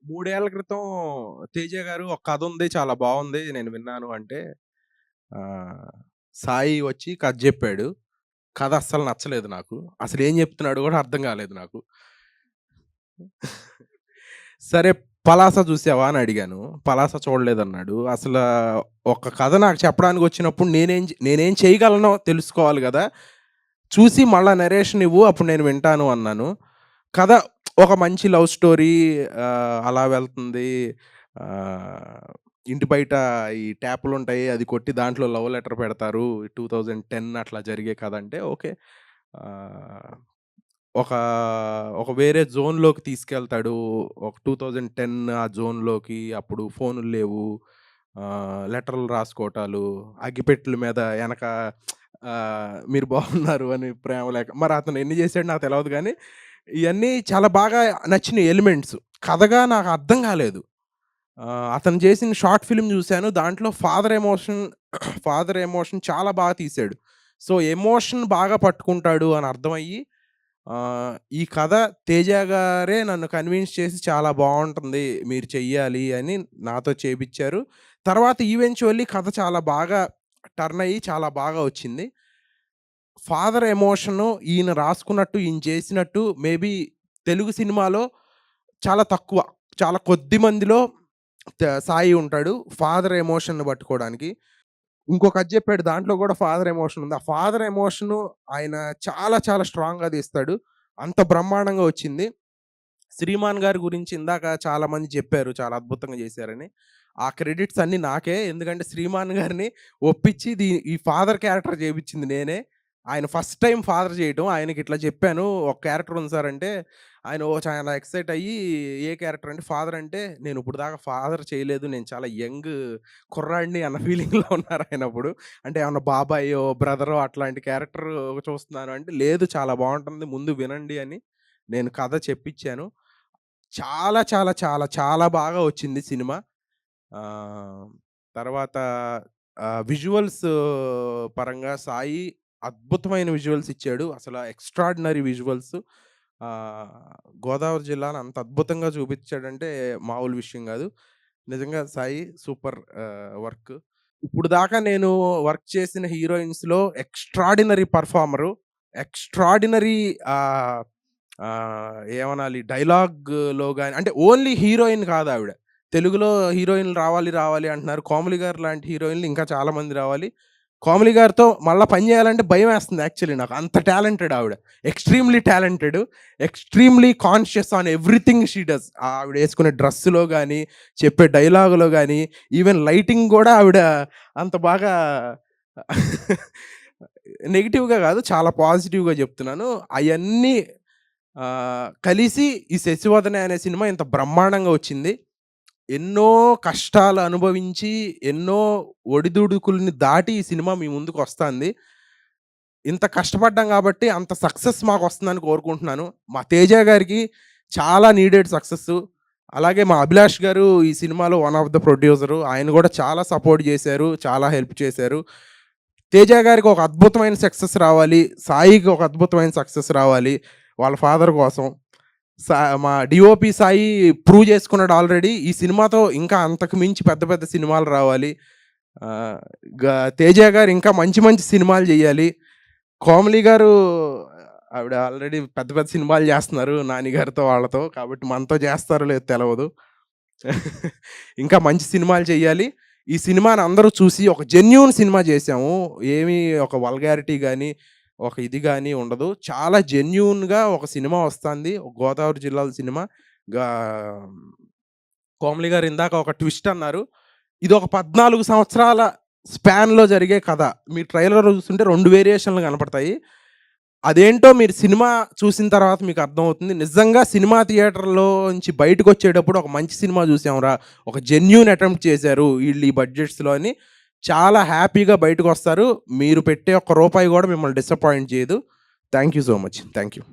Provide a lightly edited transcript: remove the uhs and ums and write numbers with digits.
3 ఏళ్ల క్రితం 'తేజ' గారు ఒక కథుంది చాలా బావుంది నేను విన్నాను అంటే, ఆహ్, సాయి వచ్చి కథ జెప్పాడు. కథ అస్సలు నచ్చలేదు నాకు. అసలేం జెప్తున్నాడో గూడా అర్థం గాలేదు నాకు. సరే 'పలాస' జూసావా అని అడిగాను. 'పలాస' చూడలేదన్నాడు. అసలా ఒక కథ నాకు చెప్పడానికొచ్చినప్పుడు నేనేం చేయగలనో తెలుసుకోవాలి గదా! చూసి మళ్ళా నరేషన్ ఇవ్వు అప్పుడు నేను వింటాను అన్నాను. కథ ఒక మంచి లవ్ స్టోరీ అలా వెళ్తుంది. ఆహ్, ఇంటి బయట ఈ ట్యాపులుంటాయి. అది కొట్టి దాంట్లో లవ్ లెటర్ పెడతారు. 2010 అట్లా జరిగే కథ అంటే ఓకే. ఆహ్, ఒక ఒక వేరే జోన్‌లోకి తీసుకెళ్తాడు. ఒక 2010 ఆ జోన్‌లోకి అప్పుడు ఫోనులు లేవు. లెటర్‌లు రాసుకోవటాలు, అగ్గిపెట్టెల మీద ఎనక మీరు బాగున్నారు అని ప్రేమ లేఖ. మరి అతను ఎన్ని చేసాడో నాకు తెలవదు గానీ, ఇయన్నీ చాలా బాగా నచ్చినియి ఎలిమెంట్స్. కథగా నాకు అర్థం కాలేదు. అతను చేసిన షార్ట్ ఫిల్మ్ చూసాను. దాంట్లో ఫాదర్ ఎమోషన్ చాలా బాగా తీశాడు. సో, ఎమోషన్ బాగా పట్టుకుంటాడు అని అర్థమయ్యి, ఈ కథ 'తేజ' గారే నన్ను కన్విన్స్ చేసి చాలా బావుంటుంది. మీరు చెయ్యాలి అని నాతో చేపిచ్చారు. తర్వాత ఈవెంచువల్లీ కథ చాలా బాగా టర్న్ అయ్యి చాలా బాగా వచ్చింది. ఫాదర్ ఎమోషను ఈయన రాసుకున్నట్టు, ఈయన చేసినట్టు మేబీ తెలుగు సినిమాలో చాలా తక్కువ. చాలా కొద్ది మందిలో సాయి ఉంటాడు. ఫాదర్ ఎమోషన్‌ని పట్టుకోవడానికి. ఇంకో కథ చెప్పాడు. దాంట్లో కూడా ఫాదర్ ఎమోషన్ ఉంది. ఆ ఫాదర్ ఎమోషను ఆయన చాలా చాలా స్ట్రాంగ్‌గా తీస్తాడు. అంత బ్రహ్మాండంగా వచ్చింది. 'శ్రీమాన్' గారి గురించి ఇందాక చాలామంది చెప్పారు. చాలా అద్భుతంగా చేశారని. ఆ క్రెడిట్స్ అన్నీ నాకే. ఎందుకంటే 'శ్రీమాన్' గారిని ఒప్పించి ఈ ఫాదర్ క్యారెక్టర్ చేపించింది నేనే. ఆయన ఫస్ట్ టైమ్ ఫాదర్ చేయటం. ఆయనకిట్లా చెప్పాను. ఒక క్యారెక్టర్ ఉంది సార్ అంటే, ఆయన చాలా ఎక్సైట్ అయ్యి ఏ క్యారెక్టర్ అంటే ఫాదర్ అంటే, నేను ఇప్పటిదాకా ఫాదర్ చేయలేదు. నేను చాలా యంగ్ కుర్రాడిని అన్న ఫీలింగ్‌లో ఉన్నారాయనప్పుడు. అంటే ఏమన్నా బాబాయో, బ్రదరో అట్లాంటి క్యారెక్టర్ చూస్తున్నాను అంటే, లేదు చాలా బావుంటుంది. ముందు వినండి అని నేను కథ చెప్పిచ్చాను. చాలా, చాలా, చాలా, చాలా బాగా వచ్చింది సినిమా. ఆహ్, తర్వాత విజువల్స్ పరంగా సాయి అద్భుతమైన విజువల్స్ ఇచ్చాడు. అసల ఎక్స్‌ట్రార్డినరీ విజువల్స్. ఆహ్, గోదావరి జిల్లాని అంత అద్భుతంగా చూపిచ్చాడంటే మామూలు విషయం గాదు. నిజంగా సాయి సూపర్ వర్క్. ఇప్పుడు దాకా నేను వర్క్ చేసిన హీరోయిన్స్‌లో ఎక్స్‌ట్రార్డినరీ పెర్ఫార్మరు. ఎక్స్‌ట్రార్డినరీ ఆహ్, ఏమనాలి డైలాగ్‌లో గాని అంటే ఓన్లీ హీరోయిన్ కాదావిడ. తెలుగులో హీరోయిన్‌లు రావాలి, రావాలి అంటున్నారు. 'కోమలి' గారు లాంటి హీరోయిన్‌లు ఇంకా చాలా మంది రావాలి. 'కోమలి' గారితో మళ్ళా పని చేయాలంటే భయమేస్తుంది యాక్చువల్లీ నాకు. అంత టాలెంటెడ్ ఆవిడ. Extremely talented. Extremely conscious on everything she does. ఆవిడేసుకునే డ్రెస్సులో గాని, చెప్పే డైలాగులో గాని, ఈవెన్ లైటింగ్ గూడా ఆవిడ అంత బాగా నెగెటివ్‌గా గాదు. చాలా పాజిటివ్‌గా జెప్తున్నాను. అయన్నీ కలిసి ఈ 'శశివదనే' అనే సినిమా ఇంత బ్రహ్మాండంగా వచ్చింది. ఎన్నో కష్టాలు అనుభవించి, ఎన్నో ఒడిదుడుకుల్ని దాటి ఈ సినిమా మీ ముందుకొస్తాంది. ఇంత కష్టపడ్డాం గాబట్టి అంత సక్సెస్ మాకొస్తుందని కోరుకుంటున్నాను. మా 'తేజ' గారికి చాలా నీడెడ్ సక్సెస్సు. అలాగే మా 'అభిలాష్' గారు ఈ సినిమాలో వన్ ఆఫ్ ద ప్రొడ్యూసరు. ఆయన గూడా చాలా సపోర్ట్ జేశారు. చాలా హెల్ప్ చేశారు. 'తేజ' గారికి ఒక అద్భుతమైన సక్సెస్ రావాలి. సాయికి ఒక అద్భుతమైన సక్సెస్ రావాలి. వాళ్ళ ఫాదర్ కోసం. మా డీఓపీ సాయి ప్రూవ్ చేసుకున్నాడు ఆల్రెడీ. ఈ సినిమాతో ఇంకా అంతకు మించి పెద్ద పెద్ద సినిమాలు రావాలి. ఆహ్, గ 'తేజ' గారు ఇంకా మంచి మంచి సినిమాలు జేయాలి. 'కోమలి' గారు ఆవిడ ఆల్రెడీ పెద్ద పెద్ద సినిమాలు జేస్తున్నారు 'నాని' గారితో వాళ్ళతో. కాబట్టి మనతో జేస్తారో లేదో తెలవదు. ఇంకా మంచి సినిమాలు చెయ్యాలి. ఈ సినిమాని అందరూ చూసి ఒక జెన్యూన్ సినిమా జేసాము. ఏమి ఒక వల్గారిటీ గాని, ఒక ఇది గాని ఉండదు. చాలా జెన్యూన్‌గా ఒక సినిమా వస్తాంది. గోదావరి జిల్లాల సినిమా. గా 'కోమలి' గారు ఇందాక ఒక ట్విస్ట్ అన్నారు. ఇదొక 14 సంవత్సరాల స్పాన్‌లో జరిగే కథ. మీరు ట్రైలర్‌లో చూస్తుంటే 2 వేరియేషన్‌లు కనపడతాయి. అదేంటో మీరు సినిమా చూసిన తర్వాత మీకు అర్థమవుతుంది. నిజంగా సినిమా థియేటర్‌లోంచి బయటకొచ్చేటప్పుడు ఒక మంచి సినిమా చూసాంరా! ఒక జెన్యూన్ అటెంప్ట్ చేశారు ఈళ్ళు ఈ బడ్జెట్స్‌లో అని చాలా హ్యాపీగా బయటకొస్తారు. మీరు పెట్టే ఒక్క రూపాయి గూడా మిమ్మల్ని డిసప్పాయింట్ చేయదు. Thank you so much. Thank you.